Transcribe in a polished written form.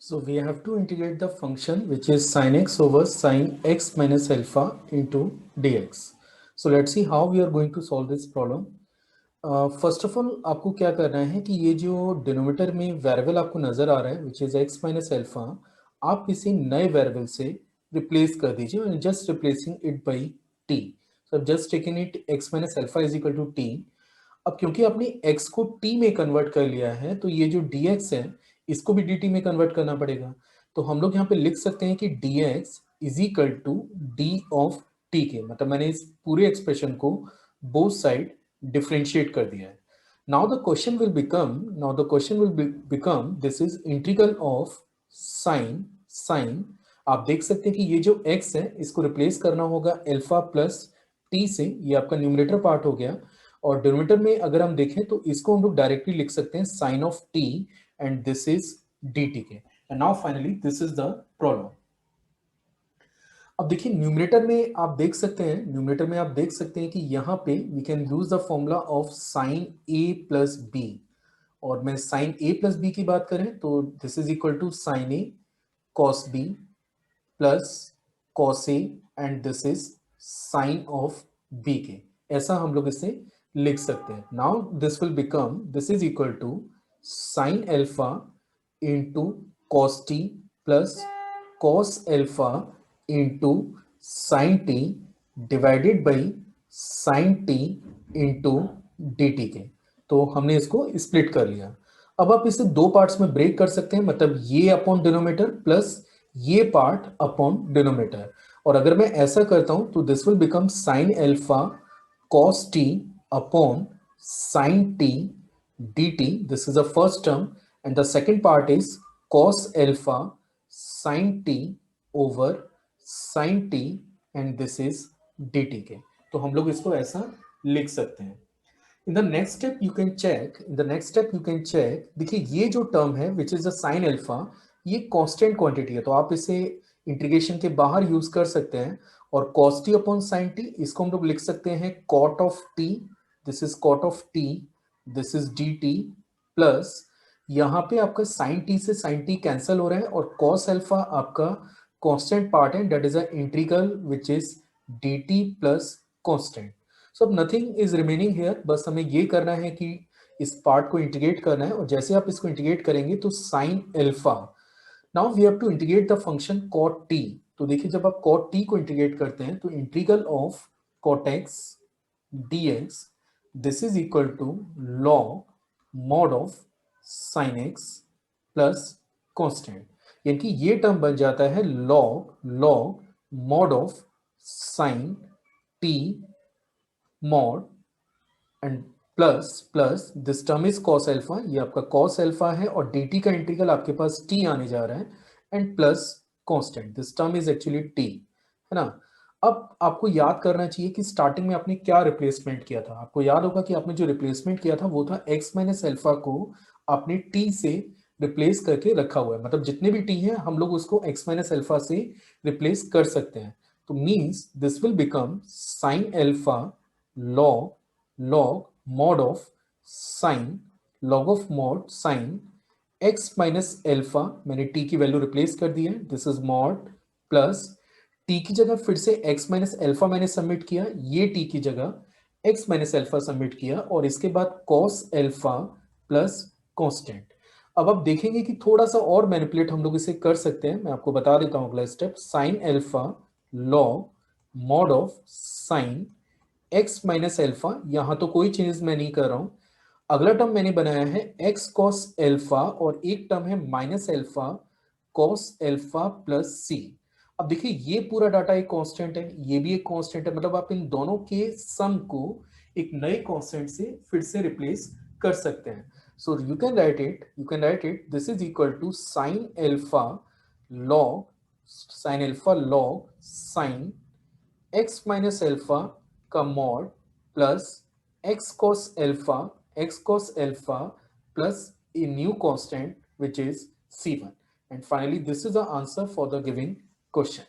So we have to integrate the function which is sin x over sin x minus alpha into dx. So let's see how we are going to solve this problem. First of all आपको क्या करना है कि ये जो denominator में variable आपको नजर आ रहा है which is x minus alpha, आप इसे नए वेरिएबल से रिप्लेस कर दीजिए, just replacing it by t. So just taking it x minus alpha is equal to t. अब क्योंकि आपने x को t में कन्वर्ट कर लिया है तो ये जो dx है इसको भी dt में कन्वर्ट करना पड़ेगा. तो हम लोग यहाँ पे लिख सकते हैं कि dx is equal to d of t के, मतलब मैंने इस पूरे एक्सप्रेशन को बोथ साइड डिफरेंशिएट कर दिया है. Now the question will become this is integral of sine. आप देख सकते हैं कि ये जो x है इसको रिप्लेस करना होगा अल्फा प्लस t से, ये आपका न्यूमरेटर पार्ट हो गया. और डिनोमिनेटर में अगर हम देखें तो इसको हम लोग डायरेक्टली लिख सकते हैं sine of t and this is d t के. And now finally this is the problem. अब देखिए न्यूमरेटर में आप देख सकते हैं कि यहाँ पे we can use the formula of sine A plus B. और मैं साइन ए प्लस बी की बात करें तो this is equal to sine A cos B plus cos A and this is sine of B के. ऐसा हम लोग इसे लिख सकते हैं. Now this is equal to sine alpha into cos t plus cos alpha into sine t divided by sine t into d t के. तो हमने इसको स्प्लिट कर लिया. अब आप इसे दो पार्ट्स में ब्रेक कर सकते हैं, मतलब ये अपॉन डिनोमिनेटर प्लस ये पार्ट अपॉन डिनोमिनेटर. और अगर मैं ऐसा करता हूं तो this will become sine alpha cos t upon sin t dt. This is the first term, and the second part is cos alpha sin t over sin t and this is dt के. तो हम लोग इसको ऐसा लिख सकते हैं. In the next step you can check. देखिए ये जो टर्म है which is the sin alpha, ये कांस्टेंट क्वांटिटी है तो आप इसे इंटीग्रेशन के बाहर यूज कर सकते हैं. और cos t upon sin t इसको हम लोग लिख सकते हैं cot of t. This is cot of t, this is dt plus यहाँ पे आपका sin t से sin t कैंसिल हो रहा है और cos अल्फा आपका कांस्टेंट पार्ट है, that is a integral which is dt plus constant. So अब नथिंग इज रिमेनिंग हियर, बस हमें ये करना है कि इस पार्ट को इंटीग्रेट करना है. और जैसे आप इसको इंटीग्रेट करेंगे तो sine alpha, now we have to integrate the function cot t. तो देखिए जब आप cot t को इंटीग्रेट करते हैं तो integral of cot x dx this is equal to log mod of sin x plus constant. यानी कि ये टर्म बन जाता है log mod of sin t mod and plus this term is cos alpha, ये आपका cos अल्फा है और dt का इंटीग्रल आपके पास t आने जा रहा है and plus constant. This term is actually t, है ना. अब आपको याद करना चाहिए कि स्टार्टिंग में आपने क्या रिप्लेसमेंट किया था. आपको याद होगा कि आपने जो रिप्लेसमेंट किया था वो था x माइनस अल्फा को आपने t से रिप्लेस करके रखा हुआ है, मतलब जितने भी t हैं हम लोग उसको x माइनस अल्फा से रिप्लेस कर सकते हैं. तो means this will become sign alpha log mod of sin x minus alpha, मैंने t की वैल्यू रिप्लेस कर दी है, this is mod plus t की जगह फिर से x माइनस अल्फा मैंने सबमिट किया, ये t की जगह x माइनस अल्फा सबमिट किया और इसके बाद cos अल्फा प्लस कांस्टेंट. अब आप देखेंगे कि थोड़ा सा और मैनिपुलेट हम लोग इसे कर सकते हैं. मैं आपको बता देता हूं अगला step. Sign alpha log mod of sine x minus alpha, यहां तो कोई चेंजेस मैं नहीं कर रहा हूं. अगला टर्म मैंने बनाया है x cos अल्फा और एक टर्म है minus alpha cos alpha plus c. अब देखिए ये पूरा डाटा एक कांस्टेंट है, ये भी एक कांस्टेंट है, मतलब आप इन दोनों के सम को एक नए कांस्टेंट से फिर से रिप्लेस कर सकते हैं. So you can write it this is equal to sine alpha log sine x minus alpha का mod plus x cos alpha plus a new constant which is c1. And finally this is the answer for the given question.